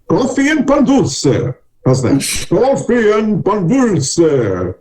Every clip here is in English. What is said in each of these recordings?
Coffee and Pan Dulce. How's that? Coffee and Pan Dulce.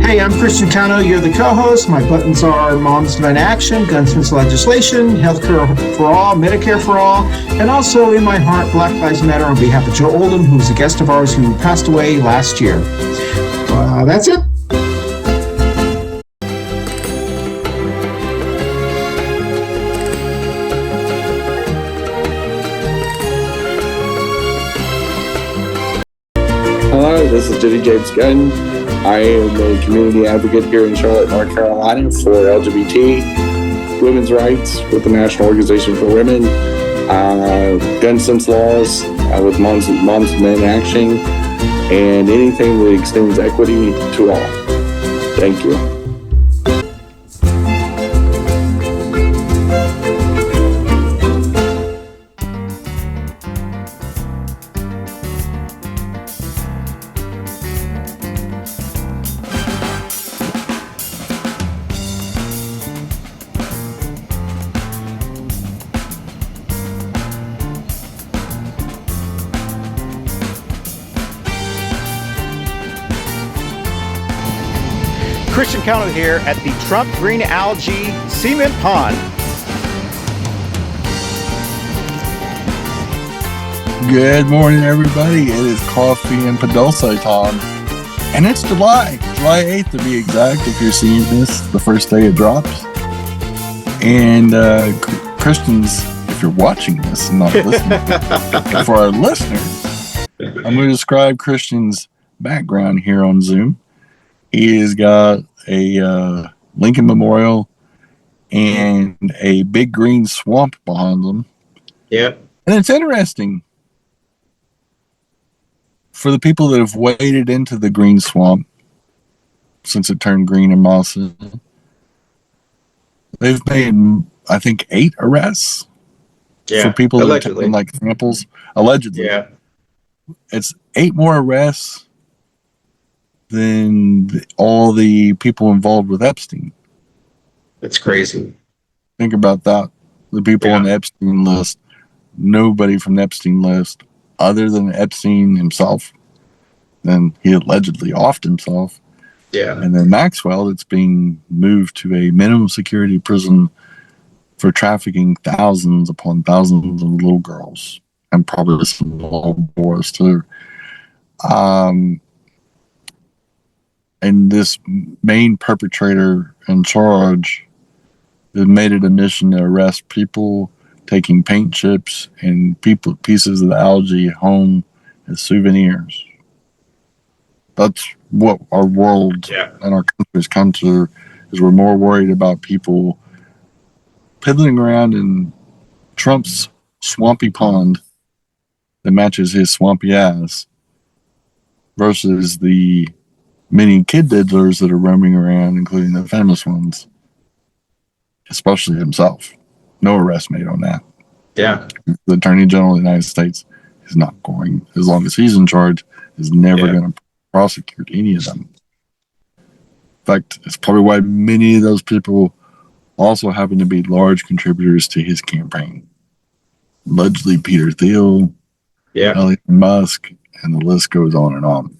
Hey, I'm Christian Cano. You're the co-host. My buttons are Moms Demand Action, Gunsmiths Legislation, Healthcare for All, Medicare for All, and also in my heart, Black Lives Matter on behalf of Joe Oldham, who's a guest of ours who passed away last year. That's it. Hello, this is Jenny James Gunn. I am a community advocate here in Charlotte, North Carolina for LGBT women's rights with the National Organization for Women, gun sense laws with Moms Demand Action, and anything that extends equity to all. Thank you. Christian Cano here at the Trump Green Algae Cement Pond. Good morning, everybody. It is Coffee and Pan Dulce time. And it's July 8th to be exact, if you're seeing this the first day it drops. And Christians, if you're watching this and not listening, for our listeners, I'm going to describe Christian's background here on Zoom. He has got a Lincoln Memorial and a big green swamp behind him. Yep. And it's interesting for the people that have waded into the green swamp since it turned green and mossy. They've made, I think, 8 arrests for people that have taken like samples. Allegedly. Yeah. It's 8 more arrests than all the people involved with Epstein. That's crazy. Think about that. The people on the Epstein list, nobody from the Epstein list, other than Epstein himself, then he allegedly offed himself. Yeah. And then Maxwell, it's being moved to a minimum security prison for trafficking thousands upon thousands of little girls, and probably some little boys too. And this main perpetrator in charge has made it a mission to arrest people taking paint chips and pieces of the algae home as souvenirs. That's what our world and our country has come to, is we're more worried about people piddling around in Trump's swampy pond that matches his swampy ass versus the many kid diddlers that are roaming around, including the famous ones, especially himself. No arrest made on that. Yeah. The Attorney General of the United States is not going, as long as he's in charge, is never going to prosecute any of them. In fact, it's probably why many of those people also happen to be large contributors to his campaign. Allegedly Peter Thiel, Elon Musk, and the list goes on and on.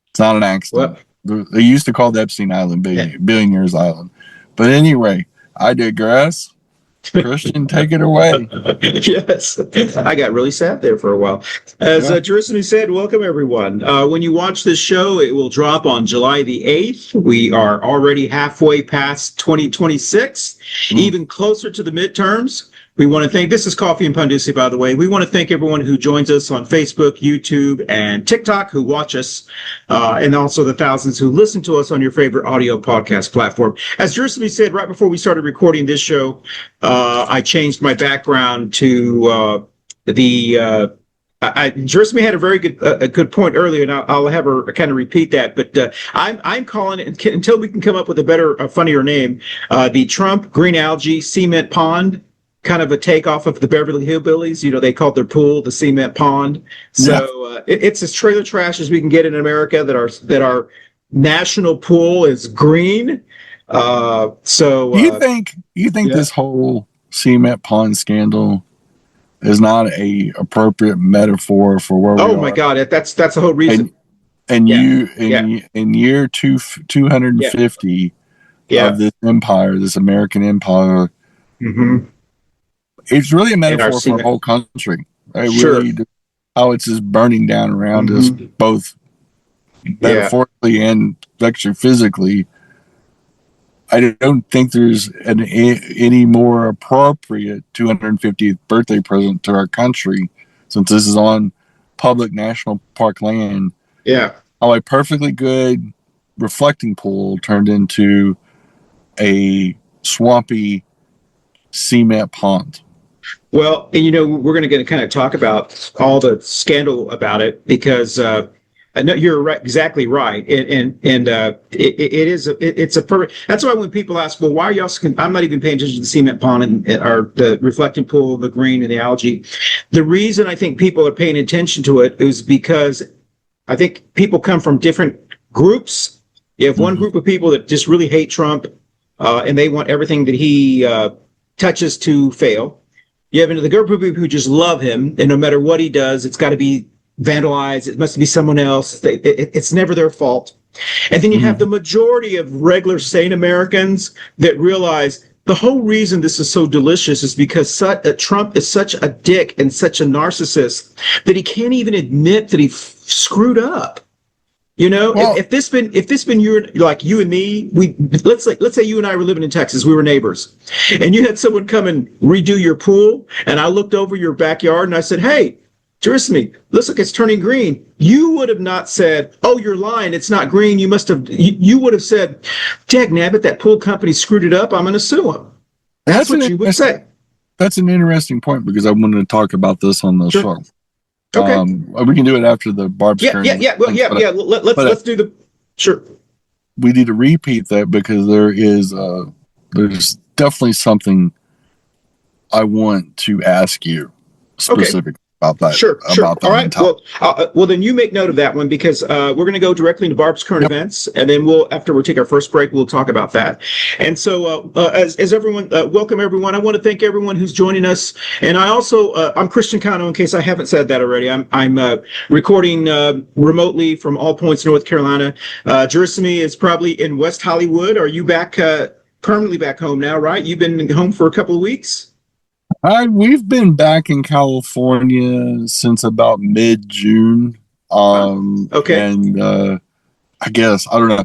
It's not an accident. They used to call the Epstein Island Billionaires Island. But anyway, I digress. Christian, take it away. Yes, I got really sad there for a while. As Gersemi said, welcome everyone. When you watch this show, it will drop on July the 8th. We are already halfway past 2026, even closer to the midterms. We want to thank, this is Coffee and Pan Dulce, by the way. We want to thank everyone who joins us on Facebook, YouTube, and TikTok, who watch us, and also the thousands who listen to us on your favorite audio podcast platform. As Gersemi said, right before we started recording this show, I changed my background to Gersemi had a very good point earlier, and I'll have her kind of repeat that. But I'm calling it, until we can come up with a better, funnier name, the Trump Green Algae Cement Pond. Kind of a takeoff of the Beverly Hillbillies. You know, they called their pool the Cement Pond. So it's as trailer trash as we can get in America. That our national pool is green. You think this whole Cement Pond scandal is not a appropriate metaphor for where we are? Oh my God, that's the whole reason. In year 250 of this empire, this American empire. Mm-hmm. It's really a metaphor for the whole country. Right? Sure. Really, how it's just burning down around us, both metaphorically and actually physically. I don't think there's any more appropriate 250th birthday present to our country, since this is on public national park land. Yeah. How a perfectly good reflecting pool turned into a swampy cement pond. Well, and we're going to kind of talk about all the scandal about it, because I know you're right, exactly right, it's a perfect. That's why when people ask, well, why are y'all? I'm not even paying attention to the cement pond or the reflecting pool, the green, and the algae. The reason I think people are paying attention to it is because I think people come from different groups. You have one group of people that just really hate Trump, and they want everything that he touches to fail. You have another group of people who just love him, and no matter what he does, it's got to be vandalized. It must be someone else. It's never their fault. And then you have the majority of regular sane Americans that realize the whole reason this is so delicious is because Trump is such a dick and such a narcissist that he can't even admit that he screwed up. Well, if this been you and me, let's say you and I were living in Texas, we were neighbors, and you had someone come and redo your pool, and I looked over your backyard and I said, "Hey, Gersemi, looks like it's turning green." You would have not said, "Oh, you're lying, it's not green. You must have." You would have said, "Dag nabbit, that pool company screwed it up. I'm going to sue them." That's what you would say. That's an interesting point, because I wanted to talk about this on the show. Okay. We can do it after the Barb's turn. Let's do the. Sure. We need to repeat that, because there's definitely something I want to ask you specifically about that. Sure. About that. All right. Well, then you make note of that one, because we're going to go directly into Barb's current events, and then after we take our first break, we'll talk about that. And so, as everyone, welcome everyone. I want to thank everyone who's joining us, and I also, I'm Christian Cano. In case I haven't said that already, I'm recording remotely from all points North Carolina. Gersemi is probably in West Hollywood. Are you back permanently back home now? Right? You've been home for a couple of weeks. We've been back in California since about mid-June. Okay. And I guess, I don't know.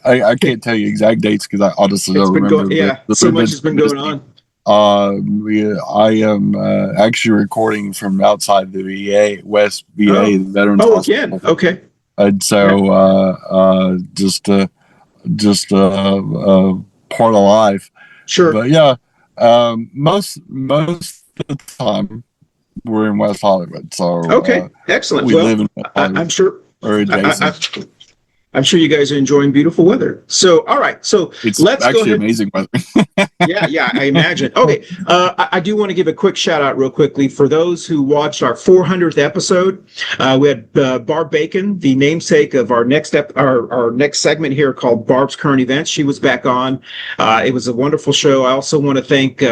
I can't tell you exact dates, because I honestly don't remember. So much has been going on. I am actually recording from outside the VA, West VA, the Veterans Hospital. Again. Okay. And so just part of life. Sure. But yeah. Most of the time we're in West Hollywood, so excellent. We live in West Hollywood. I'm sure. Or adjacent. I'm sure you guys are enjoying beautiful weather. So, all right. So it's let's actually go ahead. Amazing weather. yeah, I imagine. Okay. I do want to give a quick shout out real quickly for those who watched our 400th episode. We had Barb Bacon, the namesake of our next our next segment here called Barb's Current Events. She was back on. It was a wonderful show. I also want to thank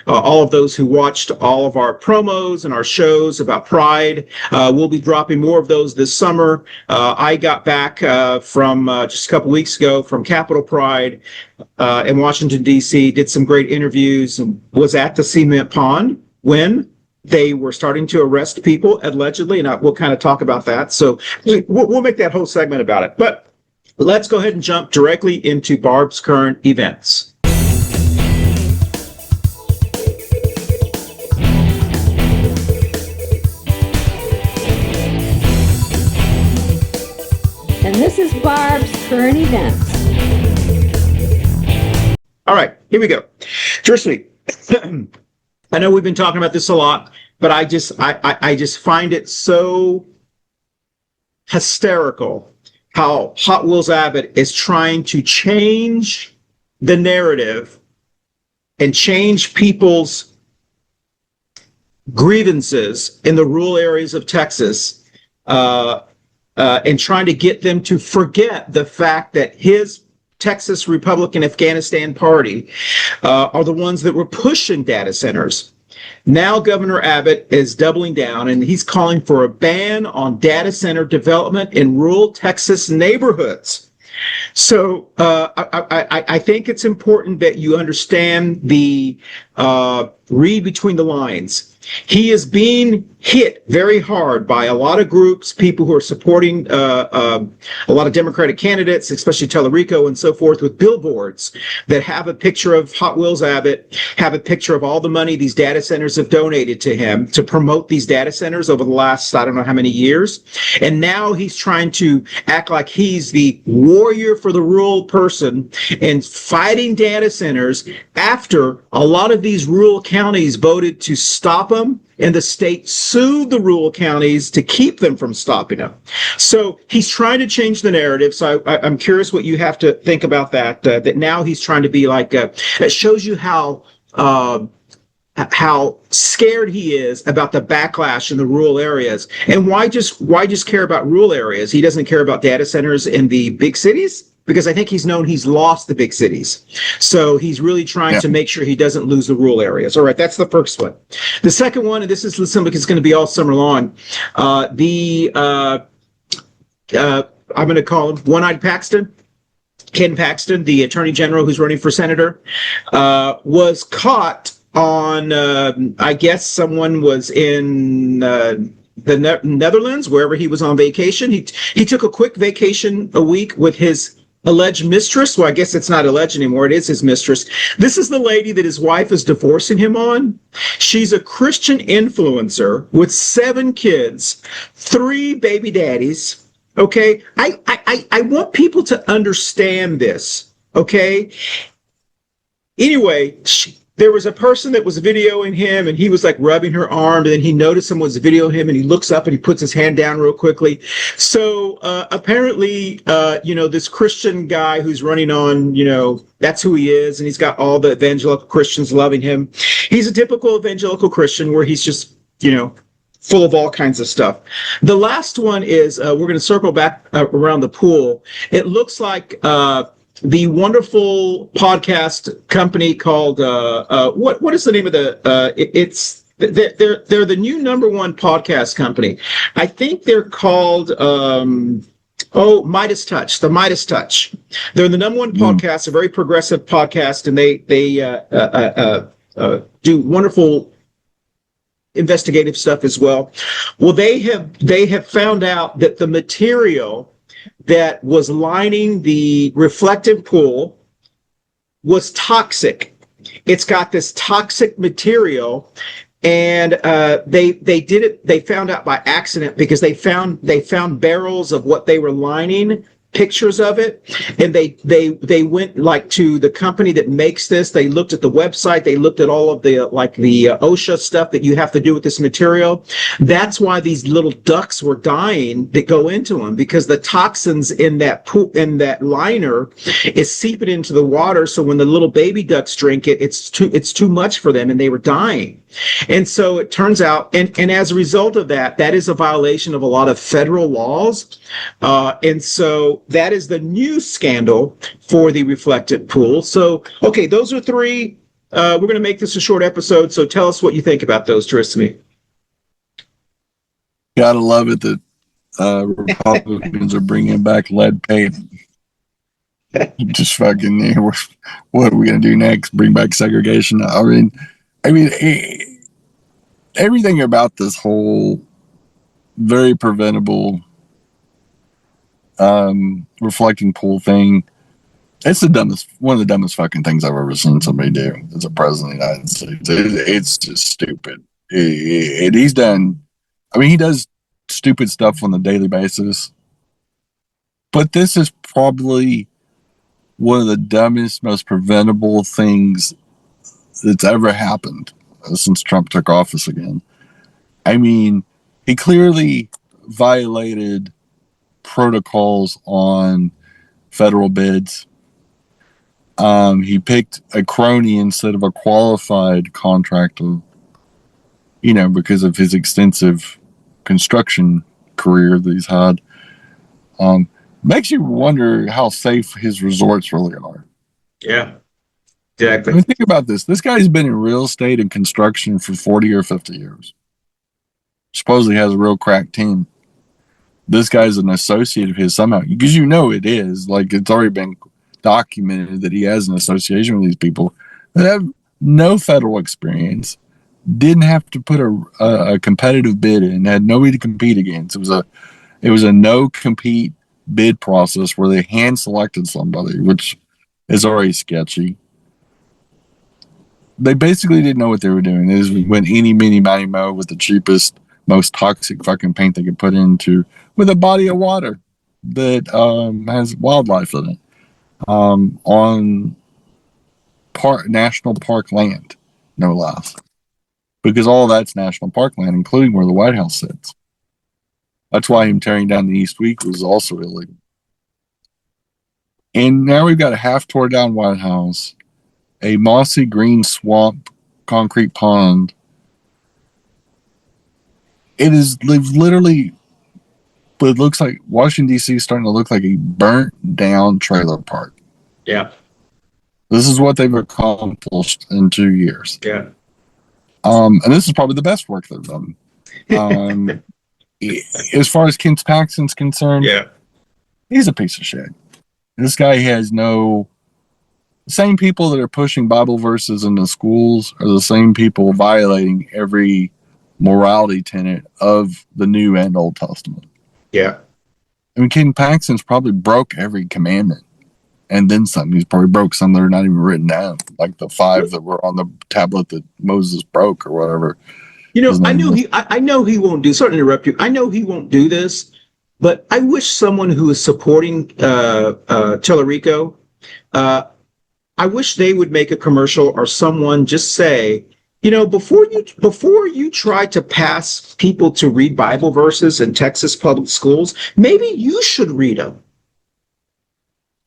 all of those who watched all of our promos and our shows about Pride. We'll be dropping more of those this summer. I got back from just a couple weeks ago from Capitol Pride in Washington, D.C., did some great interviews, and was at the cement pond when they were starting to arrest people, allegedly, and we'll kind of talk about that. So we'll make that whole segment about it. But let's go ahead and jump directly into Barb's current events. And this is Barb's current events. All right, here we go. Firstly, I know we've been talking about this a lot, but I just find it so hysterical how Hot Wheels Abbott is trying to change the narrative and change people's grievances in the rural areas of Texas, and trying to get them to forget the fact that his Texas Republican Afghanistan Party are the ones that were pushing data centers. Now Governor Abbott is doubling down, and he's calling for a ban on data center development in rural Texas neighborhoods. So I think it's important that you understand the read between the lines. He is being hit very hard by a lot of groups, people who are supporting a lot of Democratic candidates, especially Tellerico and so forth, with billboards that have a picture of Hot Wheels Abbott, have a picture of all the money these data centers have donated to him to promote these data centers over the last, I don't know how many years. And now he's trying to act like he's the warrior for the rural person and fighting data centers after a lot of these rural counties voted to stop them, and the state sued the rural counties to keep them from stopping them. So he's trying to change the narrative. So I'm curious what you have to think about that. That now he's trying to be like, it shows you how scared he is about the backlash in the rural areas. And why just care about rural areas? He doesn't care about data centers in the big cities, because I think he's known he's lost the big cities. So he's really trying to make sure he doesn't lose the rural areas. All right, that's the first one. The second one, and this is something that's going to be all summer long, I'm going to call him One-Eyed Paxton. Ken Paxton, the attorney general who's running for senator, was caught on, I guess someone was in the Netherlands, wherever he was on vacation. He took a quick vacation a week with his alleged mistress. Well, I guess it's not alleged anymore. It is his mistress. This is the lady that his wife is divorcing him on. She's a Christian influencer with 7 kids, 3 baby daddies. Okay. I want people to understand this. Okay. Anyway, there was a person that was videoing him, and he was like rubbing her arm, and then he noticed someone was videoing him, and he looks up and he puts his hand down real quickly. So apparently, this Christian guy who's running on, that's who he is, and he's got all the evangelical Christians loving him. He's a typical evangelical Christian where he's just, full of all kinds of stuff. The last one is, we're going to circle back around the pool. It looks like the wonderful podcast company called what is the name of they're the new #1 podcast company. I think they're called Midas Touch, the Midas Touch. They're the #1 podcast, a very progressive podcast, and they do wonderful investigative stuff as well. Well, they have found out that the material that was lining the reflective pool was toxic. It's got this toxic material, and they found out by accident because they found barrels of what they were lining, pictures of it, and they went like to the company that makes this. They looked at the website, they looked at all of the OSHA stuff that you have to do with this material. That's why these little ducks were dying that go into them, because the toxins in that liner is seeping into the water. So when the little baby ducks drink it, it's too much for them, and they were dying. And so it turns out, and as a result of that is a violation of a lot of federal laws. And so that is the new scandal for the reflected pool. So, okay, those are 3 We're going to make this a short episode, so tell us what you think about those, Gersemi. Gotta love it that Republicans are bringing back lead paint. Just fucking, what are we gonna do next? Bring back segregation? Everything about this whole very preventable reflecting pool thing. It's one of the dumbest fucking things I've ever seen somebody do as a president of the United States. It's just stupid. And he's done. He does stupid stuff on a daily basis, but this is probably one of the dumbest, most preventable things that's ever happened since Trump took office again. He clearly violated protocols on federal bids. He picked a crony instead of a qualified contractor, because of his extensive construction career that he's had. Makes you wonder how safe his resorts really are. Yeah, exactly. Think about this. This guy's been in real estate and construction for 40 or 50 years. Supposedly has a real crack team. This guy's an associate of his somehow, because it is. Like, it's already been documented that he has an association with these people that have no federal experience, didn't have to put a competitive bid in, had nobody to compete against. It was a no compete bid process where they hand selected somebody, which is already sketchy. They basically didn't know what they were doing. They just went eeny, meeny, miny, mo with the cheapest, most toxic fucking paint they could put into, with a body of water that has wildlife in it, on national park land, no less. Because all that's national park land, including where the White House sits. That's why him tearing down the East Week was also illegal. And now we've got a half tore down White House, a mossy green swamp concrete pond. It is literally, but it looks like Washington, D.C. is starting to look like a burnt down trailer park. Yeah. This is what they've accomplished in 2 years. Yeah. And this is probably the best work they've done. As far as Ken Paxton's concerned, yeah, he's a piece of shit. This guy has the same people that are pushing Bible verses into schools are the same people violating every morality tenet of the New and Old Testament. Yeah. Ken Paxton's probably broke every commandment and then some. He's probably broke some that are not even written down, like the 5 that were on the tablet that Moses broke or whatever. I know he won't do. Sorry to interrupt you. I know he won't do this, but I wish someone who is supporting Tellerico, I wish they would make a commercial, or someone just say, before you try to pass people to read Bible verses in Texas public schools, maybe you should read them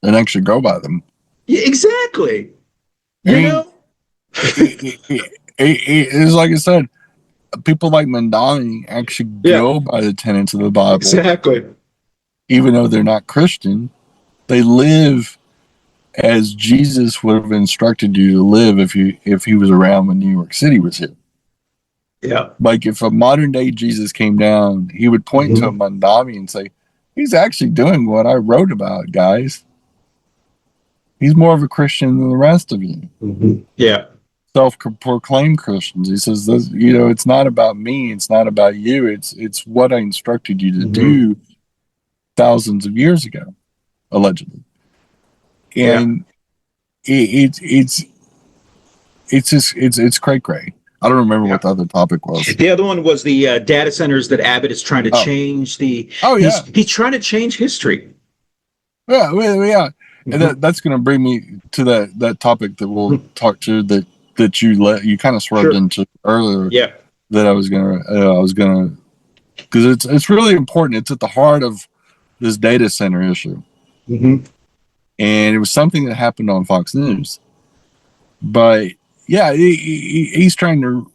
and actually go by them. Yeah, exactly. It's like I said, people like Mandani actually go by the tenets of the Bible. Exactly. Even though they're not Christian, they live as Jesus would have instructed you to live if he was around when New York City was here. Yeah. Like if a modern day Jesus came down, he would point to a Mandami and say, he's actually doing what I wrote about, guys. He's more of a Christian than the rest of you. Mm-hmm. Yeah. Self-proclaimed Christians. He says, it's not about me. It's not about you. It's what I instructed you to do thousands of years ago, allegedly. And it's cray-cray. I don't remember what the other topic was. The other one was the data centers that Abbott is trying to change. He's trying to change history. Yeah. And that's going to bring me to that topic that we'll talk to that you kind of swerved into earlier. Yeah. That I was gonna because it's really important. It's at the heart of this data center issue. Mm-hmm. And it was something that happened on Fox News. But yeah, he's trying to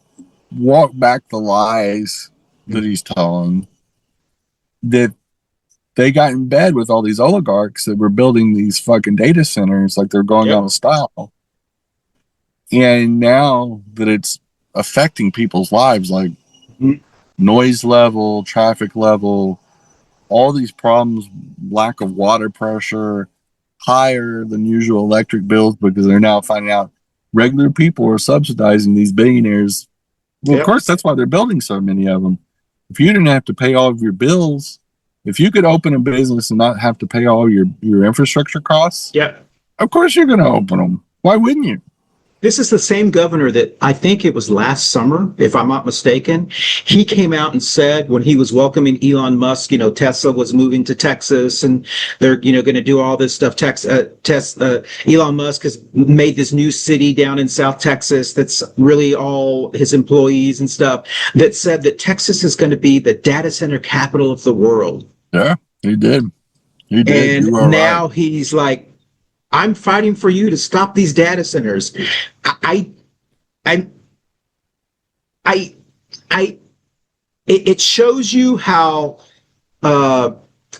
walk back the lies that he's telling, that they got in bed with all these oligarchs that were building these fucking data centers like they're going out of style. And now that it's affecting people's lives, like noise level, traffic level, all these problems, lack of water pressure, higher than usual electric bills, because they're now finding out regular people are subsidizing these billionaires. Well, of course, that's why they're building so many of them. If you didn't have to pay all of your bills, if you could open a business and not have to pay all your infrastructure costs, of course you're going to open them. Why wouldn't you? This is the same governor that I think it was last summer, if I'm not mistaken. He came out and said when he was welcoming Elon Musk, Tesla was moving to Texas and they're, going to do all this stuff. Elon Musk has made this new city down in South Texas that's really all his employees and stuff, that said that Texas is going to be the data center capital of the world. Yeah, he did. And now he's like, I'm fighting for you to stop these data centers. It shows you how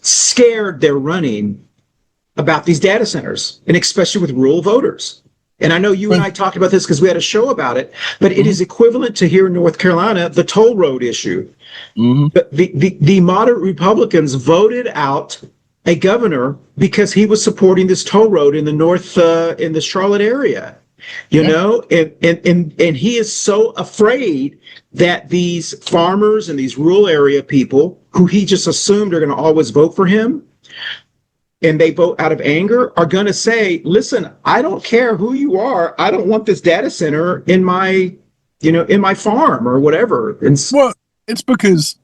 scared they're running about these data centers, and especially with rural voters. And I know you and I talked about this because we had a show about it, but it is equivalent to here in North Carolina, the toll road issue. The moderate Republicans voted out a governor because he was supporting this toll road in the north, in the Charlotte area, and he is so afraid that these farmers and these rural area people who he just assumed are going to always vote for him, and they vote out of anger, are going to say, listen, I don't care who you are. I don't want this data center in my farm or whatever. Well, it's because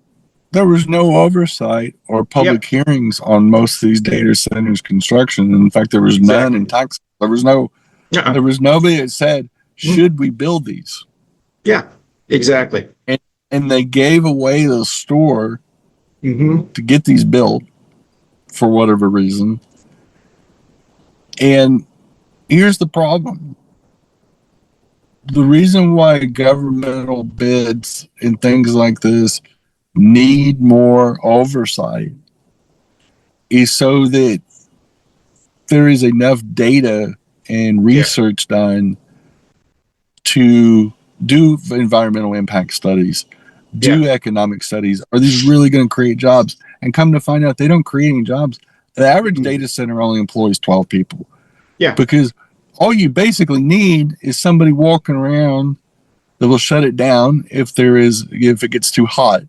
there was no oversight or public hearings on most of these data centers construction. In fact, there was none in Texas. There was nobody that said, should we build these? Yeah, exactly. And they gave away the store to get these built for whatever reason. And here's the problem. The reason why governmental bids and things like this need more oversight is so that there is enough data and research done to do environmental impact studies, do economic studies. Are these really going to create jobs? And come to find out, they don't create any jobs. The average data center only employs 12 people. Yeah. Because all you basically need is somebody walking around that will shut it down if it gets too hot.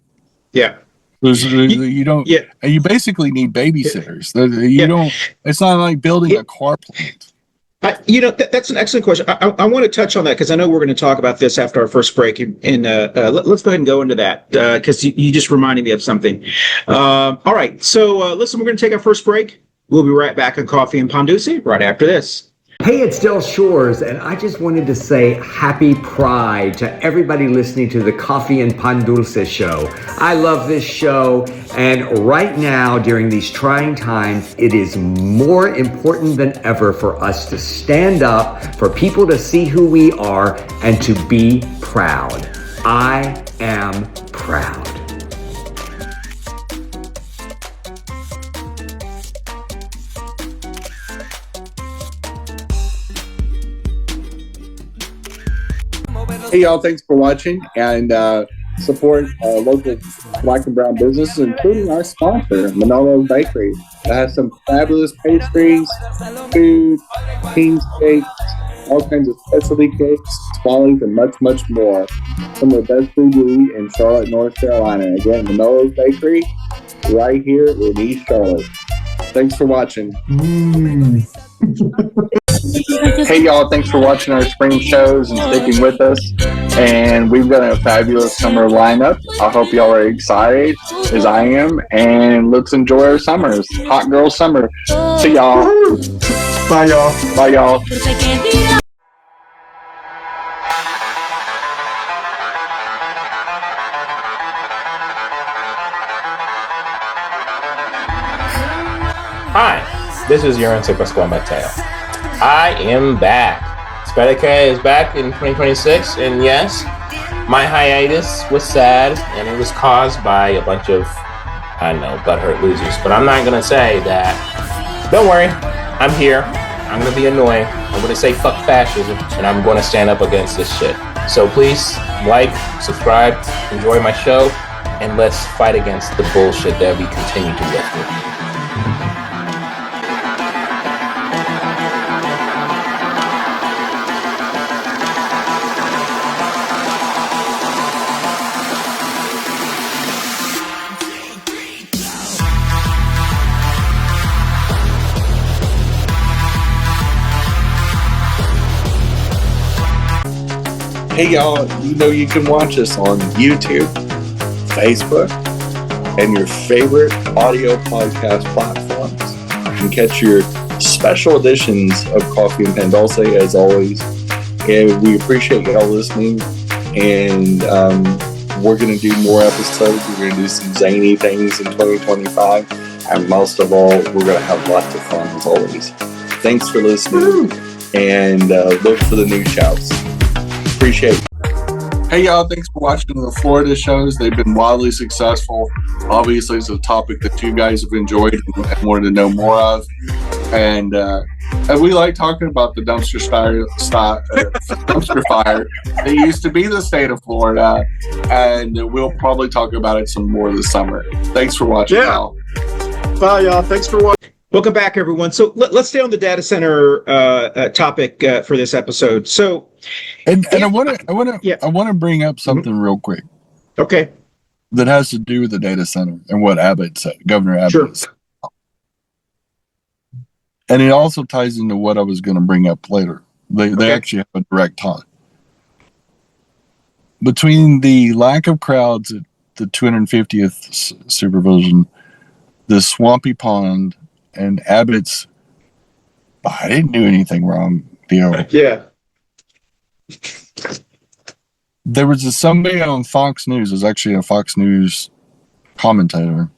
Yeah. You don't. Yeah. You basically need babysitters. You don't. It's not like building a car plant. That's an excellent question. I want to touch on that because I know we're going to talk about this after our first break. And let's go ahead and go into that because you just reminded me of something. All right. So listen, we're going to take our first break. We'll be right back on Coffee and Pan Dulce right after this. Hey, it's Del Shores, and I just wanted to say happy Pride to everybody listening to the Coffee and Pan Dulce Show. I love this show, and right now, during these trying times, it is more important than ever for us to stand up, for people to see who we are, and to be proud. I am proud. Hey, y'all, thanks for watching and support local Black and brown businesses, including our sponsor, Manolo Bakery. That has some fabulous pastries, food, king cakes, all kinds of specialty cakes, swallows, and much, much more. Some of the best food you eat in Charlotte, North Carolina. Again, Manolo's Bakery, right here in East Charlotte. Thanks for watching. Hey y'all, thanks for watching our spring shows and sticking with us. And we've got a fabulous summer lineup. I hope y'all are excited as I am, and let's enjoy our summers. Hot girl summer. See y'all. Bye y'all. Bye y'all. Hi, this is Yorense Pascual Mateo. I am back. Spedicare is back in 2026, and yes, my hiatus was sad, and it was caused by a bunch of, butthurt losers. But I'm not going to say that. Don't worry, I'm here. I'm going to be annoying. I'm going to say fuck fascism, and I'm going to stand up against this shit. So please like, subscribe, enjoy my show, and let's fight against the bullshit that we continue to live with. Hey y'all, you know you can watch us on YouTube, Facebook, and your favorite audio podcast platforms. You can catch your special editions of Coffee and Pan Dulce as always. And we appreciate y'all listening. And we're going to do more episodes. We're going to do some zany things in 2025. And most of all, we're going to have lots of fun as always. Thanks for listening. And look for the new shouts. Appreciate it. Hey y'all, thanks for watching the Florida shows. They've been wildly successful. Obviously, it's a topic that you guys have enjoyed and wanted to know more of. And we like talking about the dumpster fire. It used to be the state of Florida, and we'll probably talk about it some more this summer. Thanks for watching, y'all. Bye, y'all. Thanks for watching. Welcome back, everyone. So let's stay on the data center topic for this episode. So, and I want to bring up something real quick. Okay. That has to do with the data center and what Abbott said, Governor Abbott said. And it also ties into what I was going to bring up later. They actually have a direct tie. Between the lack of crowds at the 250th supervision, the swampy pond, and Abbott's, I didn't do anything wrong deal. Yeah. There was somebody on Fox News, is actually a Fox News commentator,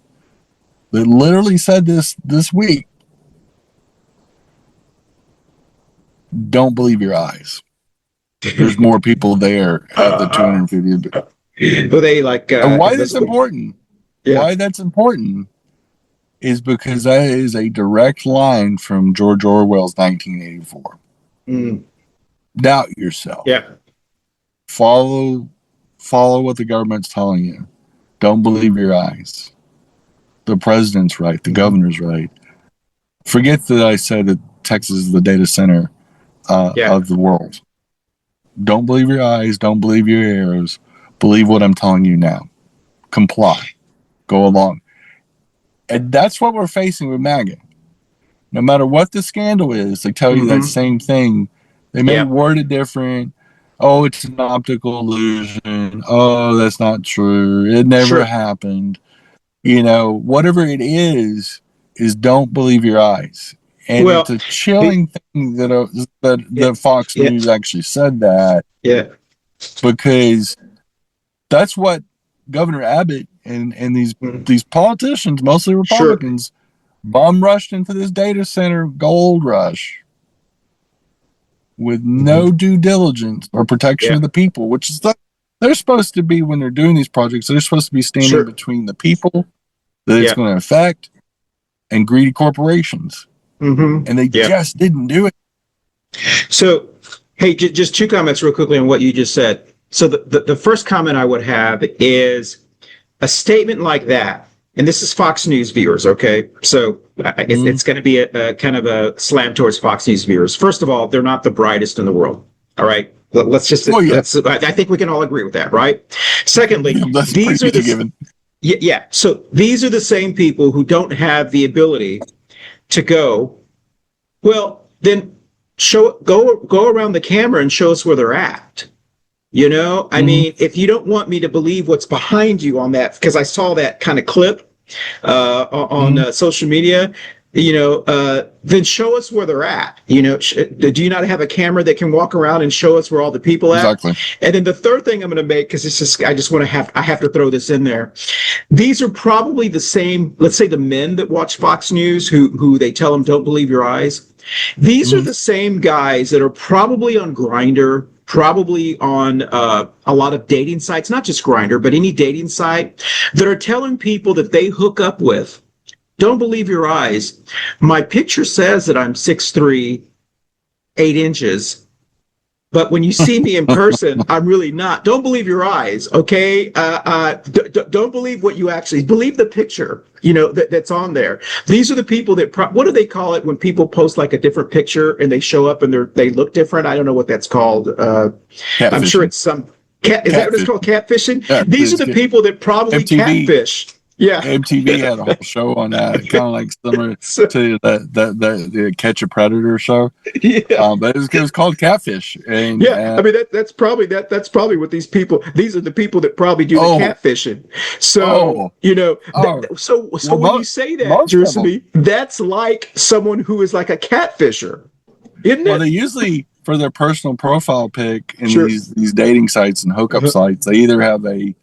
that literally said this week. Don't believe your eyes. There's more people there at the 250th. Well, they like. And why that's important? Yeah. Why that's important is because that is a direct line from George Orwell's 1984. Doubt yourself. Yeah. Follow what the government's telling you. Don't believe your eyes. The president's right. The governor's right. Forget that I said that Texas is the data center of the world. Don't believe your eyes. Don't believe your ears. Believe what I'm telling you now. Comply. Go along. And that's what we're facing with MAGA. No matter what the scandal is, they tell you that same thing. They may word it different. Oh, it's an optical illusion. Oh, that's not true. It never happened. You know, whatever it is don't believe your eyes. And it's a chilling thing that Fox News actually said that. Yeah. Because that's what Governor Abbott and these politicians, mostly Republicans, bomb rushed into this data center gold rush with no due diligence or protection of the people, which is they're supposed to be when they're doing these projects. They're supposed to be standing between the people that it's going to affect and greedy corporations. And they just didn't do it. So, hey, just two comments real quickly on what you just said. So the first comment I would have is a statement like that, and this is Fox News viewers, okay? So it's going to be a kind of a slam towards Fox News viewers. First of all, they're not the brightest in the world, all right? Let's just, I think we can all agree with that, right? Secondly, these are so these are the same people who don't have the ability to go, well, then go around the camera and show us where they're at. You know, I mean, if you don't want me to believe what's behind you on that, because I saw that kind of clip on social media, you know, then show us where they're at. You know, do you not have a camera that can walk around and show us where all the people at? Exactly. And then the third thing I'm going to make, because it's just, I have to throw this in there. These are probably the same, let's say the men that watch Fox News who they tell them don't believe your eyes. These are the same guys that are probably on Grindr, probably on a lot of dating sites, not just Grindr, but any dating site, that are telling people that they hook up with, don't believe your eyes. My picture says that I'm 6'3", 8 inches. But when you see me in person, I'm really not. Don't believe your eyes, okay? Don't believe what you actually believe. The picture, that's on there. These are the people that. What do they call it when people post like a different picture and they show up and they look different? I don't know what that's called. I'm sure it's some cat. Is that what it's called? Catfishing. Yeah, These are the people that probably MTV. catfish. Yeah, MTV had a whole show on that, kind of like similar to the Catch a Predator show. Yeah, but it was called Catfish. And yeah, I mean that's probably what these people. These are the people that probably do the catfishing. So so when you say that, Gersemi, that's like someone who is like a catfisher, isn't it? Well, they usually for their personal profile pic in these dating sites and hookup sites, they either have a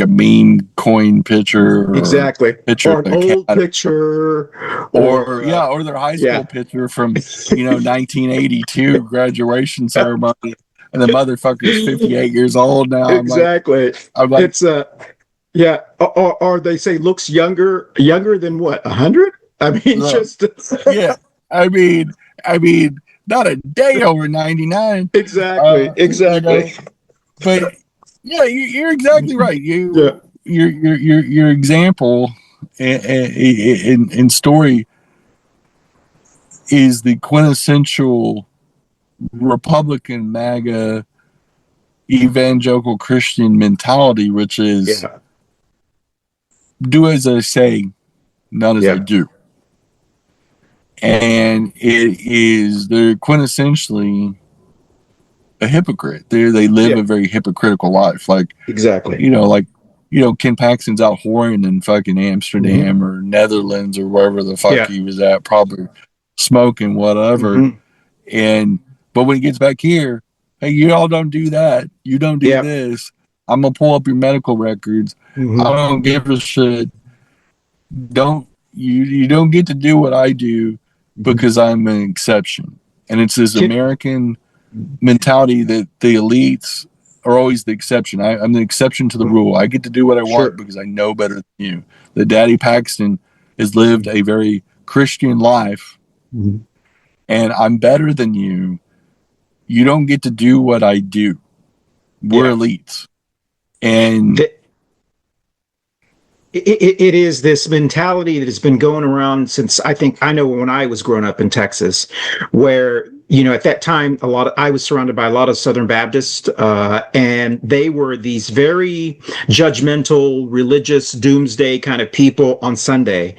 mean coin picture, or picture or an old picture, or their high school picture from 1982 graduation ceremony, and the motherfucker's 58 years old now. Exactly. I'm like it's or they say looks younger than what, 100? I mean, I mean, not a day over 99. Exactly. But. Yeah, you're exactly right. Your example in story is the quintessential Republican MAGA evangelical Christian mentality, which is do as I say, not as I do. And they're quintessentially a hypocrite. They live a very hypocritical life. Like Ken Paxton's out whoring in fucking Amsterdam or Netherlands or wherever the fuck he was at, probably smoking whatever. But when he gets back here, hey, you all don't do that. You don't do this. I'm gonna pull up your medical records. I don't give a shit. You don't get to do what I do because I'm an exception. And it's this American mentality that the elites are always the exception. I'm the exception to the rule. I get to do what I want because I know better than you. The Daddy Paxton has lived a very Christian life, and I'm better than you. You don't get to do what I do. We're elites. And it is this mentality that has been going around since I know when I was growing up in Texas, where at that time I was surrounded by a lot of Southern Baptists, and they were these very judgmental, religious, doomsday kind of people on Sunday,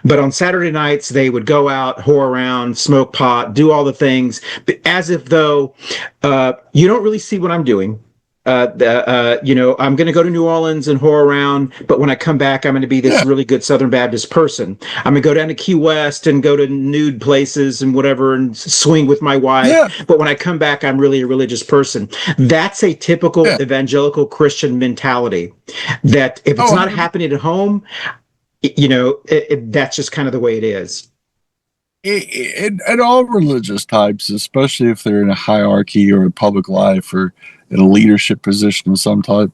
but on Saturday nights they would go out, whore around, smoke pot, do all the things, but as if though you don't really see what I'm doing. I'm going to go to New Orleans and whore around, but when I come back, I'm going to be this really good Southern Baptist person. I'm going to go down to Key West and go to nude places and whatever and swing with my wife. But when I come back, I'm really a religious person. That's a typical evangelical Christian mentality that if it's not happening at home, that's just kind of the way it is. And all religious types, especially if they're in a hierarchy or a public life or in a leadership position of some type.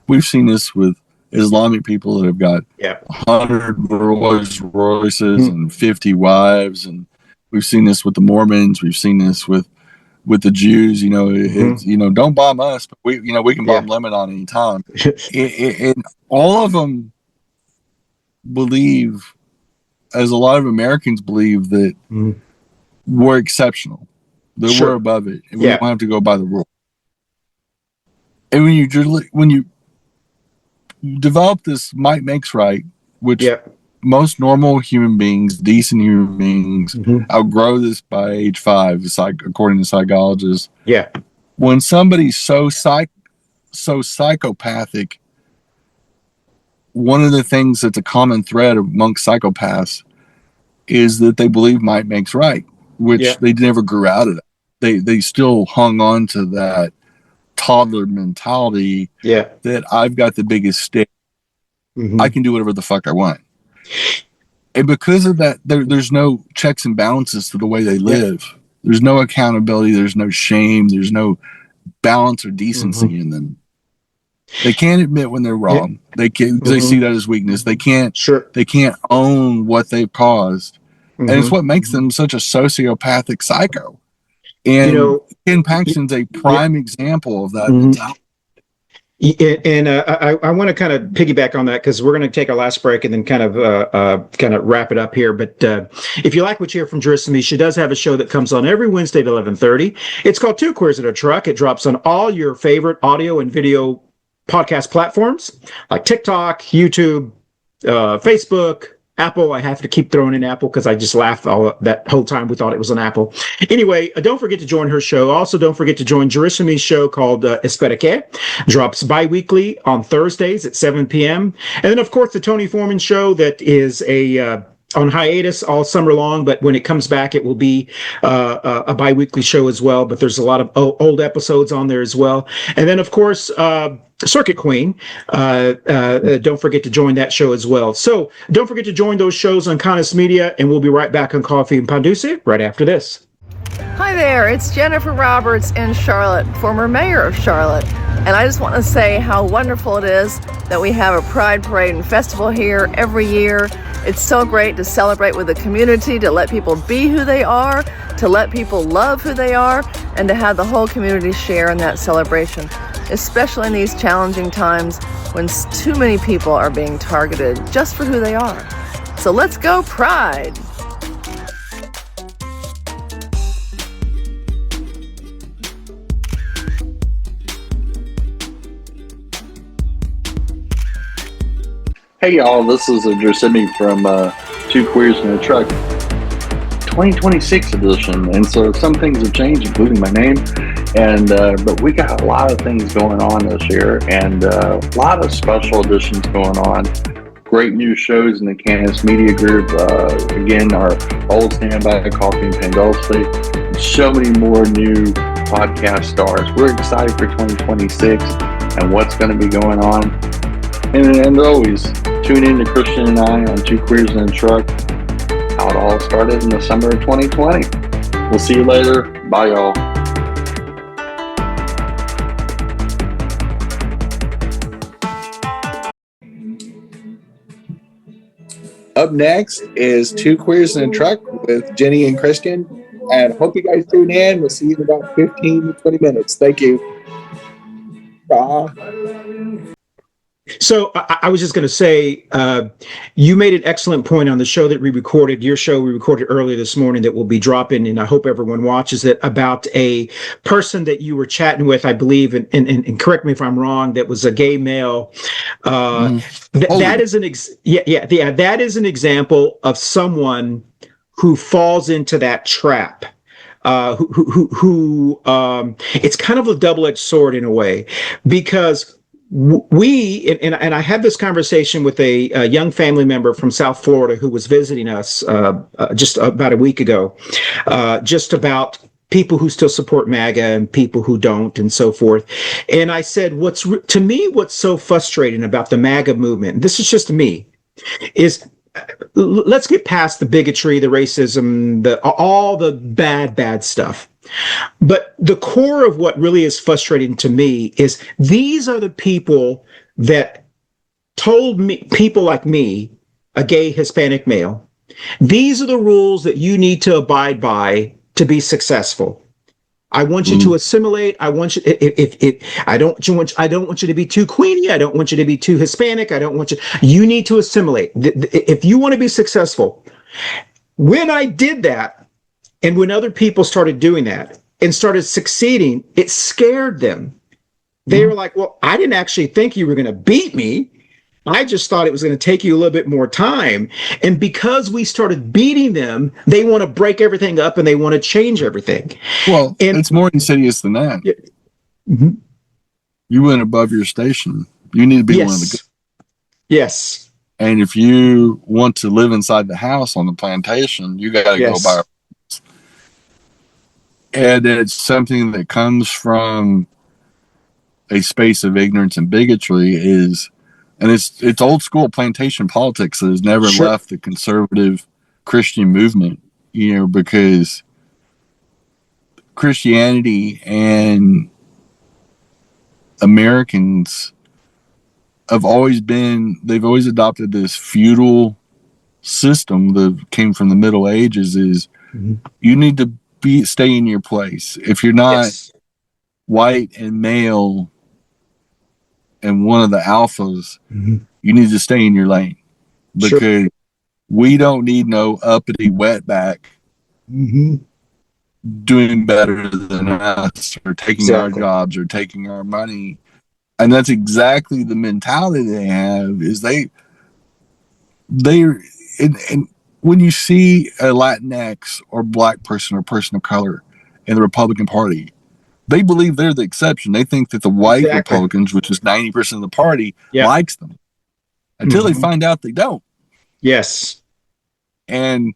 We've seen this with Islamic people that have got 100 Rolls Royces and 50 wives, and we've seen this with the Mormons. We've seen this with the Jews. Don't bomb us, but we can bomb Lebanon anytime. And all of them believe, as a lot of Americans believe, that we're exceptional, that we're above it, and we don't have to go by the rule. And when you develop this might makes right, which most normal human beings, decent human beings, outgrow this by age 5, according to psychologists. When somebody's so psychopathic, one of the things that's a common thread amongst psychopaths is that they believe might makes right, which they never grew out of that. They still hung on to that toddler mentality that I've got the biggest stick. I can do whatever the fuck I want. And because of that, there's no checks and balances to the way they live. There's no accountability. There's no shame. There's no balance or decency in them. They can't admit when they're wrong. They can't, because they see that as weakness. They can't own what they've caused. And it's what makes them such a sociopathic psycho. And Ken Paxton's a prime example of that. Mm-hmm. And I want to kind of piggyback on that because we're going to take our last break and then kind of wrap it up here. But if you like what you hear from Gersemi, she does have a show that comes on every Wednesday at 11:30. It's called Two Queers in a Truck. It drops on all your favorite audio and video podcast platforms like TikTok, YouTube, Facebook, Apple. I have to keep throwing in Apple because I just laughed that whole time we thought it was an Apple. Anyway, don't forget to join her show. Also, don't forget to join Gersemi's show called Espera Que. Drops bi-weekly on Thursdays at 7 p.m. And then, of course, the Tony Foreman show that is on hiatus all summer long, but when it comes back, it will be a bi-weekly show as well. But there's a lot of old episodes on there as well. And then, of course, Circuit Queen. Don't forget to join that show as well. So don't forget to join those shows on Cannis Media, and we'll be right back on Coffee and Pan Dulce right after this. Hi there, it's Jennifer Roberts in Charlotte, former mayor of Charlotte. And I just want to say how wonderful it is that we have a Pride Parade and Festival here every year. It's so great to celebrate with the community, to let people be who they are, to let people love who they are, and to have the whole community share in that celebration, especially in these challenging times when too many people are being targeted just for who they are. So let's go Pride! Hey y'all, this is Gersemi from Two Queers in a Truck 2026 edition, and so some things have changed, including my name, and but we got a lot of things going on this year, and a lot of special editions going on. Great new shows in the Cannis Media group. Again, our old standby Coffee Pan Dulce, and so many more new podcast stars. We're excited for 2026 and what's going to be going on. And always, tune in to Christian and I on Two Queers in a Truck. How it all started in the summer of 2020. We'll see you later. Bye, y'all. Up next is Two Queers in a Truck with Jenny and Christian. And hope you guys tune in. We'll see you in about 15 to 20 minutes. Thank you. Bye. So I was just going to say, you made an excellent point on the show that we recorded, your show we recorded earlier this morning that will be dropping, and I hope everyone watches it, about a person that you were chatting with, I believe, and correct me if I'm wrong, that was a gay male. That is that is an example of someone who falls into that trap. It's kind of a double-edged sword in a way, because I had this conversation with a young family member from South Florida who was visiting us just about a week ago, just about people who still support MAGA and people who don't and so forth. And I said, what's so frustrating about the MAGA movement, this is just me, is let's get past the bigotry, the racism, all the bad stuff. But the core of what really is frustrating to me is these are the people that told me, people like me, a gay Hispanic male, these are the rules that you need to abide by to be successful. I want you to assimilate. I want you. I don't want you to be too queenie. I don't want you to be too Hispanic. I don't want you. You need to assimilate if you want to be successful. When I did that, and when other people started doing that and started succeeding, it scared them. They were like, "Well, I didn't actually think you were going to beat me. I just thought it was going to take you a little bit more time." And because we started beating them, they want to break everything up and they want to change everything. Well, and it's more insidious than that. Yeah. Mm-hmm. You went above your station. You need to be one of the good. Yes. And if you want to live inside the house on the plantation, you got to go by. And it's something that comes from a space of ignorance and bigotry and it's old school plantation politics that has never left the conservative Christian movement, because Christianity and Americans they've always adopted this feudal system that came from the Middle Ages. You need to stay in your place. If you're not white and male and one of the alphas, you need to stay in your lane, because we don't need no uppity wetback doing better than us, or taking our jobs, or taking our money. And that's exactly the mentality they have. Is and when you see a Latinx or black person or person of color in the Republican Party, they believe they're the exception. They think that the white Republicans, which is 90% of the party, likes them, until they find out they don't. Yes. And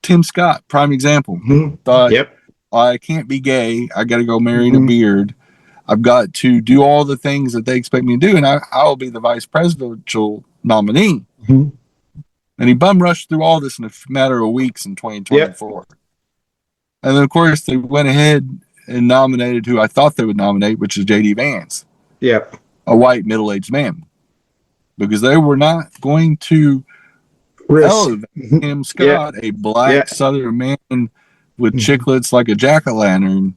Tim Scott, prime example, thought, I can't be gay. I got to go marry a beard. I've got to do all the things that they expect me to do, and I'll be the vice presidential nominee. And he bum rushed through all this in a matter of weeks in 2024. And then, of course, they went ahead and nominated who I thought they would nominate, which is J.D. Vance. A white middle-aged man. Because they were not going to elevate Tim Scott, a black Southern man with chiclets like a jack-o'-lantern.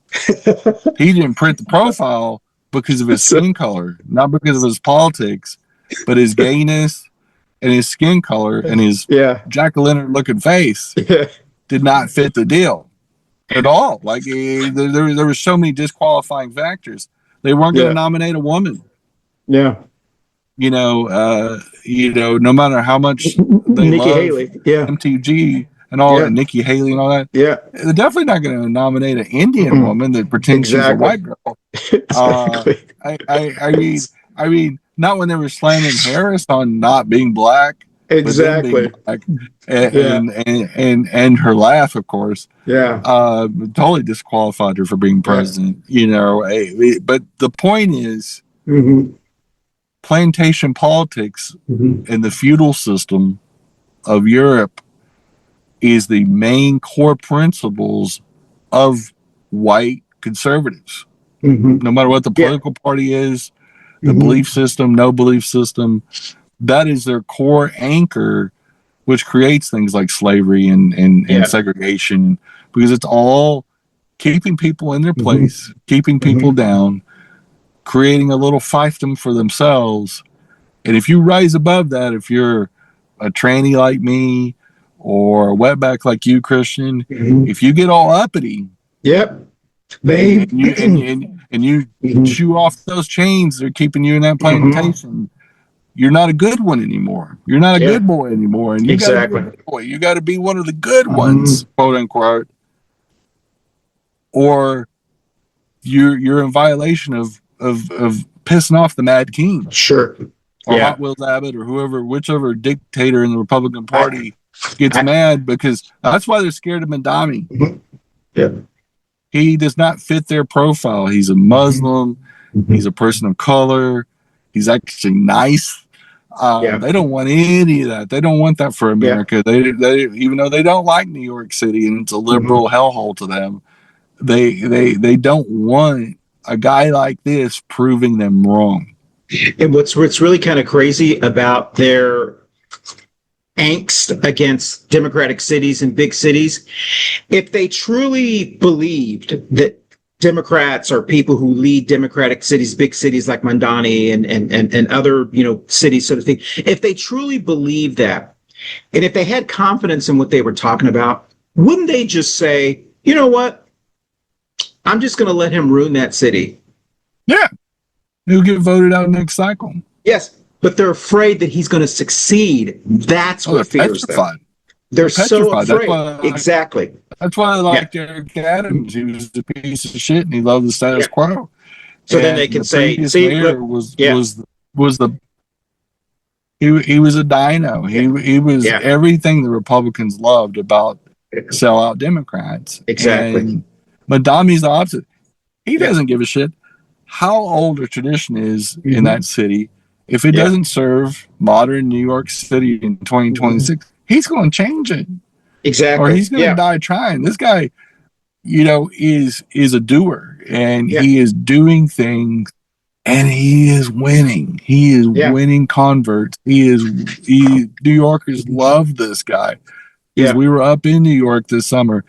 He didn't print the profile because of his skin color, not because of his politics, but his gayness and his skin color and his jack-o'-lantern looking face did not fit the deal at all. Like, there were so many disqualifying factors. They weren't going to nominate a woman. You know, no matter how much they Nikki love Haley, MTG and all, and Nikki Haley and all that, they're definitely not going to nominate an Indian woman that pretends she's a white girl. I mean, not when they were slamming Harris on not being black, but them being black, and her laugh, of course, totally disqualified her for being president. You know, but the point is. Plantation politics and the feudal system of Europe is the main core principles of white conservatives. No matter what the political party is, the belief system, no belief system, that is their core anchor, which creates things like slavery and segregation, because it's all keeping people in their place, keeping people down, creating a little fiefdom for themselves. And if you rise above that, if you're a tranny like me or a wetback like you, Christian, if you get all uppity, and you chew off those chains that are keeping you in that plantation, you're not a good one anymore. You're not a good boy anymore. And you got to be a good boy. You got to be one of the good ones, quote unquote, or you're in violation of pissing off the Mad King, or Hot Wheels Abbott, or whichever dictator in the Republican Party gets mad, because that's why they're scared of Mandami. He does not fit their profile. He's a Muslim. He's a person of color. He's actually nice. They don't want any of that. They don't want that for America. They even though they don't like New York City and it's a liberal hellhole to them, they don't want a guy like this proving them wrong. And what's really kind of crazy about their angst against democratic cities and big cities, if they truly believed that Democrats are people who lead democratic cities, big cities like Mandani and other, cities, so to speak, if they truly believe that, and if they had confidence in what they were talking about, wouldn't they just say, you know what? I'm just going to let him ruin that city. Yeah. He'll get voted out next cycle. Yes, but they're afraid that he's going to succeed. That's what fears them. They're so afraid. Exactly. That's why I liked Eric Adams. He was a piece of shit and he loved the status quo. So then they can say, he was a dino. He was everything the Republicans loved about sellout Democrats. Exactly. And Madami's the opposite. He doesn't give a shit how old a tradition is in that city. If it doesn't serve modern New York City in 2026, he's going to change it. Exactly. Or he's going to die trying. This guy, is a doer, and he is doing things, and he is winning. He is winning converts. New Yorkers love this guy. Because we were up in New York this summer.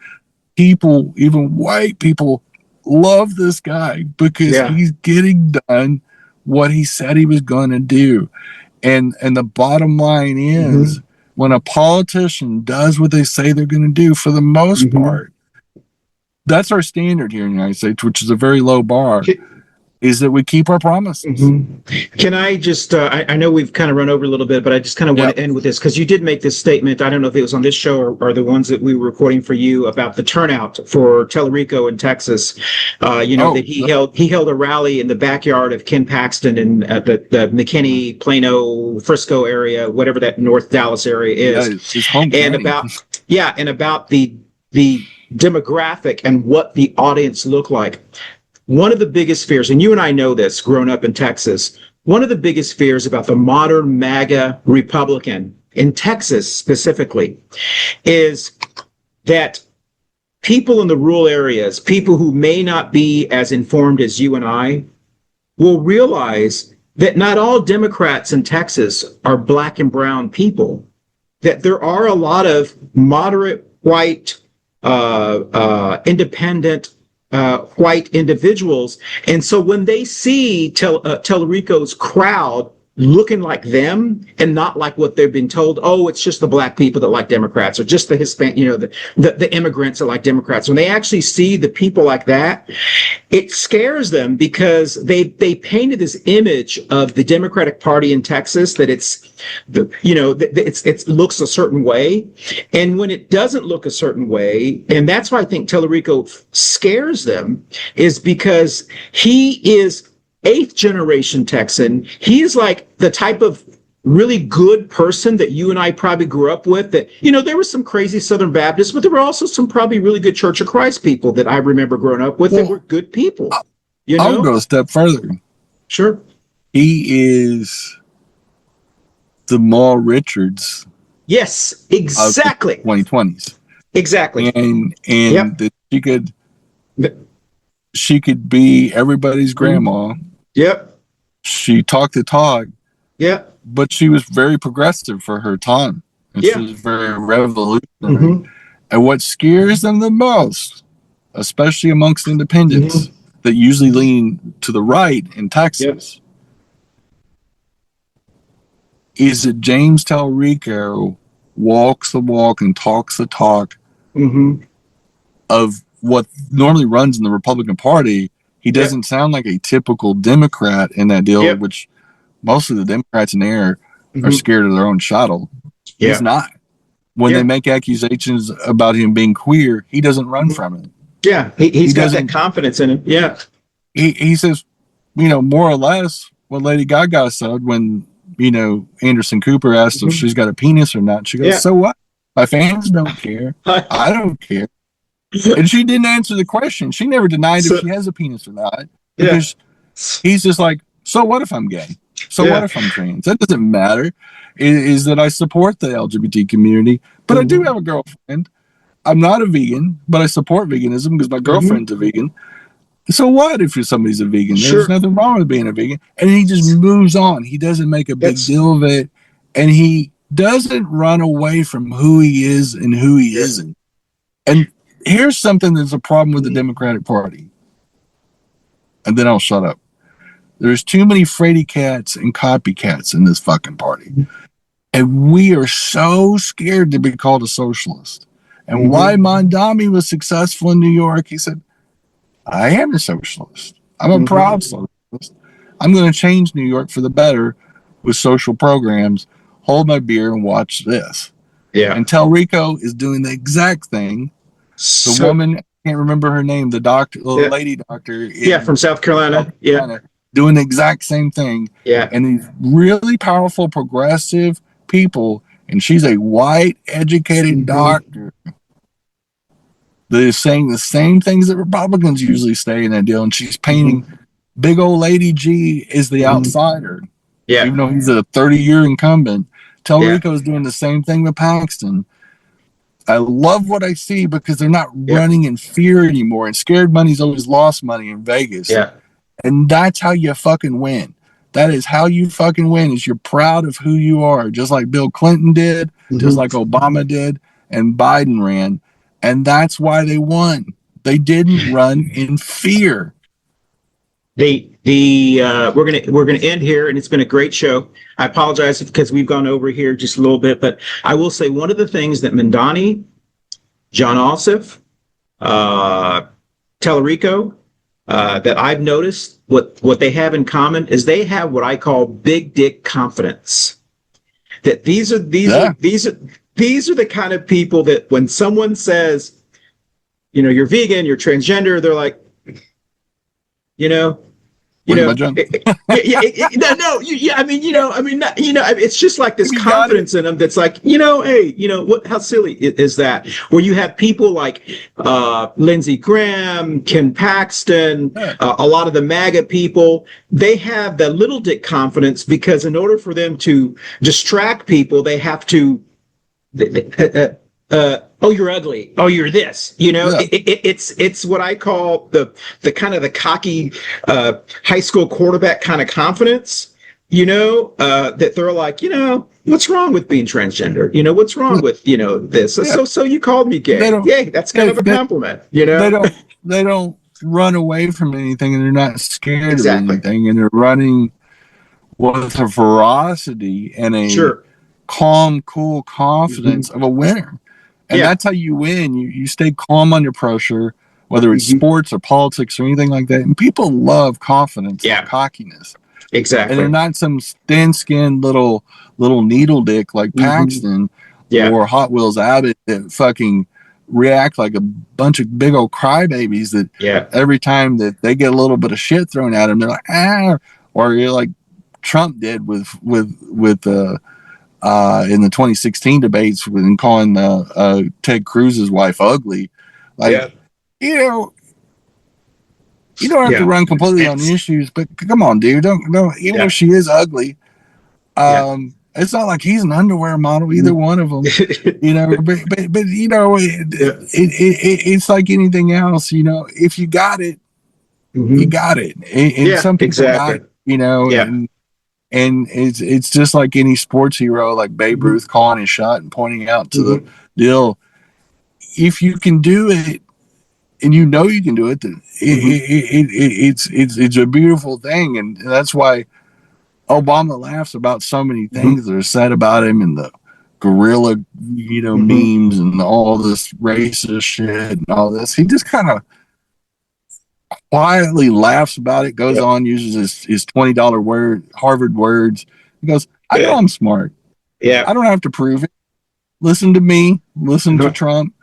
people, even white people, love this guy because he's getting done what he said he was going to do. And the bottom line is, when a politician does what they say they're going to do, for the most part, that's our standard here in the United States, which is a very low bar, is that we keep our promises. Can I just, I know we've kind of run over a little bit, but I just kind of want to end with this, because you did make this statement. I don't know if it was on this show or the ones that we were recording for you, about the turnout for Tellerico in Texas. That he held a rally in the backyard of Ken Paxton in the McKinney, Plano, Frisco area, whatever that North Dallas area is. His home and about the demographic and what the audience looked like. One of the biggest fears, and you and I know this, growing up in Texas, one of the biggest fears about the modern MAGA Republican in Texas specifically is that people in the rural areas, people who may not be as informed as you and I, will realize that not all Democrats in Texas are black and brown people, that there are a lot of moderate white, independent white individuals. And so when they see Tellerico's crowd looking like them and not like what they've been told, oh, it's just the black people that like Democrats, or just the Hispanic, the immigrants that like Democrats. When they actually see the people like that, it scares them, because they painted this image of the Democratic Party in Texas, that it looks a certain way. And when it doesn't look a certain way, and that's why I think Tellerico scares them, is because he is 8th generation Texan. He is like the type of really good person that you and I probably grew up with, that, there were some crazy Southern Baptists, but there were also some probably really good Church of Christ people that I remember growing up with, that were good people. I'll go a step further. Sure. He is the Maul Richards. Yes, exactly. 2020s. Exactly. And that she could be everybody's grandma. Yep. She talked the talk. Yep. But she was very progressive for her time. And she was very revolutionary. And what scares them the most, especially amongst independents that usually lean to the right in Texas, is that James Tellerico walks the walk and talks the talk of what normally runs in the Republican Party. He doesn't sound like a typical Democrat in that deal, which most of the Democrats in there are scared of their own shuttle. He's not. When they make accusations about him being queer, he doesn't run from it. Yeah, he's got that confidence in him. Yeah. He says, more or less what Lady Gaga said when, Anderson Cooper asked if she's got a penis or not. She goes, so what? My fans don't care. I don't care. And she didn't answer the question. She never denied if she has a penis or not. Because he's just like, so what if I'm gay? So what if I'm trans? That doesn't matter. Is that I support the LGBT community, but I do have a girlfriend. I'm not a vegan, but I support veganism because my girlfriend's a vegan. So what if somebody's a vegan? There's nothing wrong with being a vegan. And he just moves on. He doesn't make a big deal of it. And he doesn't run away from who he is and who he isn't. And here's something that's a problem with the Democratic Party. And then I'll shut up. There's too many fraidy cats and copycats in this fucking party. And we are so scared to be called a socialist. And why Mondami was successful in New York, he said, I am a socialist. I'm a proud socialist. I'm going to change New York for the better with social programs. Hold my beer and watch this. Yeah. And Tellerico is doing the exact thing. The woman, I can't remember her name, the doctor, the lady doctor. From South Carolina. Doing the exact same thing. Yeah. And these really powerful, progressive people, and she's a white, educated doctor that is saying the same things that Republicans usually say in that deal. And she's painting big old Lady G as the outsider. Yeah. Even though he's a 30-year incumbent. Tellerico is doing the same thing with Paxton. I love what I see because they're not running in fear anymore. And scared money's always lost money in Vegas. Yeah. And that's how you fucking win. That is how you fucking win, is you're proud of who you are, just like Bill Clinton did, just like Obama did, and Biden ran. And that's why they won. They didn't run in fear. We're gonna end here, and it's been a great show. I apologize because we've gone over here just a little bit, but I will say one of the things that Mandani, John Ossoff, Tellerico, that I've noticed what they have in common is they have what I call big dick confidence. That these are the kind of people that when someone says, you know, you're vegan, you're transgender, they're like, it's just like this confidence in them that's like, how silly is that? Where you have people like Lindsey Graham, Ken Paxton, a lot of the MAGA people, they have the little dick confidence because in order for them to distract people, they have to oh, you're ugly. Oh, you're this. It's what I call the kind of the cocky high school quarterback kind of confidence. That they're like, what's wrong with being transgender? What's wrong with this? So you called me gay? Yay, that's kind of a compliment. They don't run away from anything, and they're not scared of anything, and they're running with a ferocity and a calm, cool confidence of a winner. And that's how you win. You stay calm under pressure, whether it's sports or politics or anything like that. And people love confidence and cockiness. Exactly. And they're not some thin-skinned little needle dick like Paxton or Hot Wheels Abbott that fucking react like a bunch of big old crybabies that every time that they get a little bit of shit thrown at them, they're like, or you're like Trump did with in the 2016 debates when calling Ted Cruz's wife ugly. Like, you don't have to run completely on the issues, but come on, dude, don't even if she is ugly, it's not like he's an underwear model, either one of them, but it's like anything else, if you got it, you got it. And some people got it, and it's just like any sports hero, like Babe Ruth calling his shot and pointing out to the deal. If you can do it, and you can do it, it's a beautiful thing, and that's why Obama laughs about so many things that are said about him, and the gorilla, memes, and all this racist shit, and all this. He just kind of quietly laughs about it, goes on, uses his $20 Harvard words. He goes, I know I'm smart. Yeah. I don't have to prove it. Listen to me. Listen to Trump.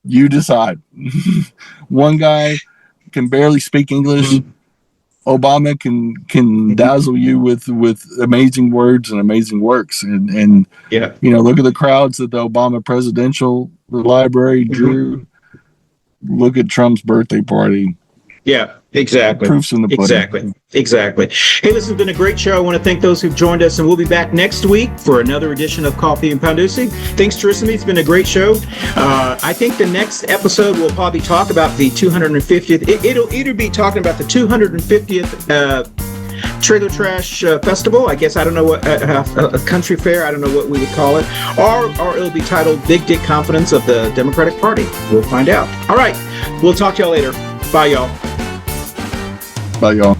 You decide. One guy can barely speak English. Obama can dazzle you with amazing words and amazing works. And look at the crowds that the Obama presidential library drew. Look at Trump's birthday party. Yeah, exactly. Proofs in the pudding. Exactly. Hey, this has been a great show. I want to thank those who've joined us, and we'll be back next week for another edition of Coffee and Pan Dulce. Thanks, Gersemi. It's been a great show. I think the next episode we'll probably talk about the 250th. It'll either be talking about the 250th Trailer Trash Festival. I guess I don't know what a country fair. I don't know what we would call it, or it'll be titled "Big Dick Confidence of the Democratic Party." We'll find out. All right, we'll talk to y'all later. Bye, y'all. Bye, y'all.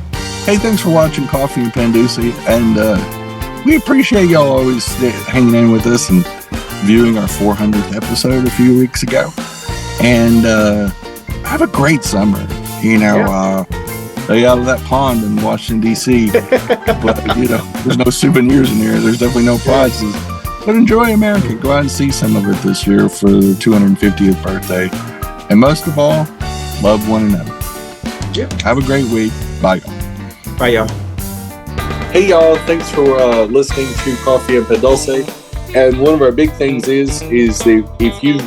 Hey, thanks for watching Coffee and Pan Dulce, and we appreciate y'all always hanging in with us and viewing our 400th episode a few weeks ago. And have a great summer. Stay out of that pond in Washington, D.C. But, there's no souvenirs in here. There's definitely no prizes. But enjoy America. Go out and see some of it this year for the 250th birthday. And most of all, love one another. Have a great week. Bye, y'all. Bye, y'all. Hey, y'all. Thanks for listening to Coffee and Pan Dulce. And one of our big things is that if you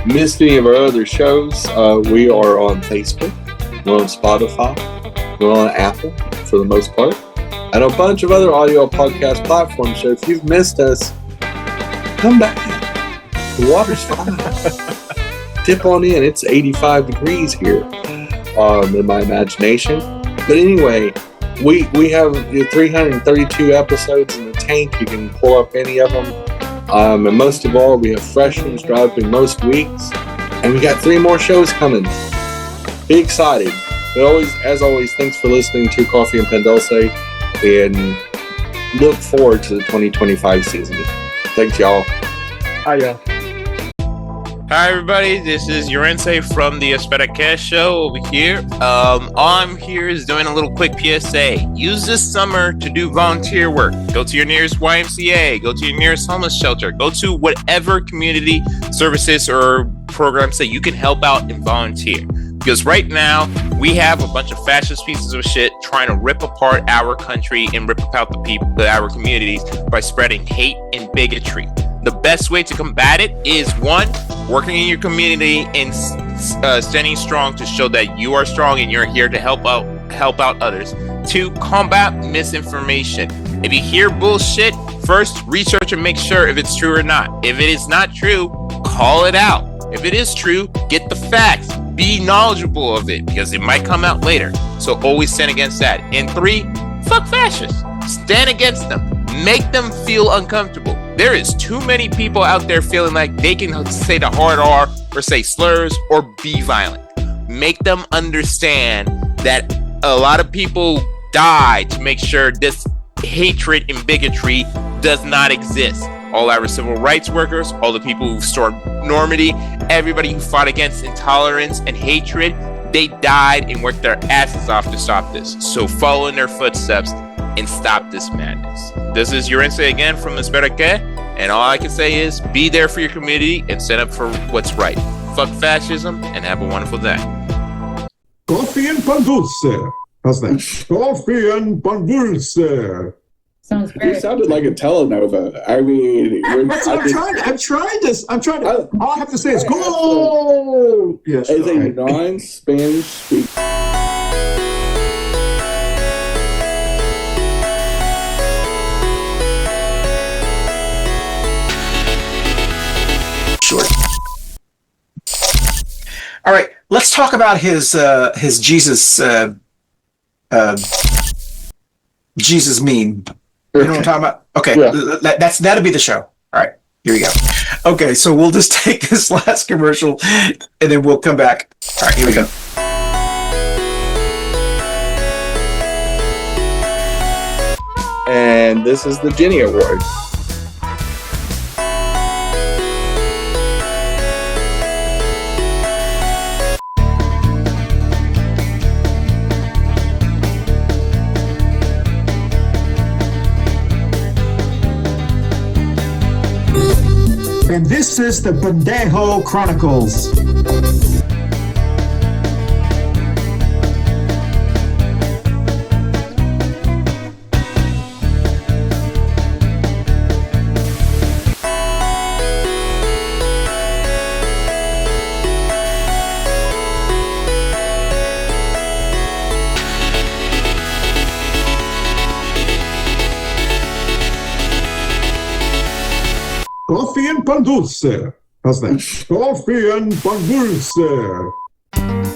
missed any of our other shows, we are on Facebook, we're on Spotify, we're on Apple for the most part, and a bunch of other audio podcast platforms. So if you've missed us, come back. The water's fine. Dip on in. It's 85 degrees here in my imagination. But anyway, we have 332 episodes in the tank. You can pull up any of them. And most of all, we have fresh ones dropping most weeks. And we got 3 more shows coming. Be excited. But as always, thanks for listening to Coffee and Pan Dulce, and look forward to the 2025 season. Thanks, y'all. Hiya. Hi, everybody. This is Yorense from the LatinX Show over here. All I'm here is doing a little quick PSA. Use this summer to do volunteer work. Go to your nearest YMCA. Go to your nearest homeless shelter. Go to whatever community services or programs that you can help out and volunteer. Because right now, we have a bunch of fascist pieces of shit trying to rip apart our country and rip apart the people, our communities, by spreading hate and bigotry. The best way to combat it is 1, working in your community and standing strong to show that you are strong and you're here to help out others. 2, combat misinformation. If you hear bullshit, first research and make sure if it's true or not. If it is not true, call it out. If it is true, get the facts. Be knowledgeable of it because it might come out later. So always stand against that. And 3, fuck fascists. Stand against them. Make them feel uncomfortable. There is too many people out there feeling like they can say the hard R or say slurs or be violent. Make them understand that a lot of people died to make sure this hatred and bigotry does not exist. All our civil rights workers, all the people who restored normity, everybody who fought against intolerance and hatred, they died and worked their asses off to stop this. So follow in their footsteps and stop this madness. This is Yorense again from LatinX, and all I can say is be there for your community and stand up for what's right. Fuck fascism and have a wonderful day. Coffee and Pan Dulce. How's that? Coffee and Pan Dulce. Sounds You great. sounded like a telenova. I mean, I'm trying this. All I have to say is go. Yes. as a all right. non-Spanish speaker. All right, let's talk about his Jesus Jesus meme. You know what I'm talking about? Okay, Yeah. that'll be the show. All right, here we go. Okay, so we'll just take this last commercial and then we'll come back. All right, here we go. And this is the Jenny Award. And this is the Pendejo Chronicles. Coffee and Pan Dulce. How's that? Coffee and Pan Dulce.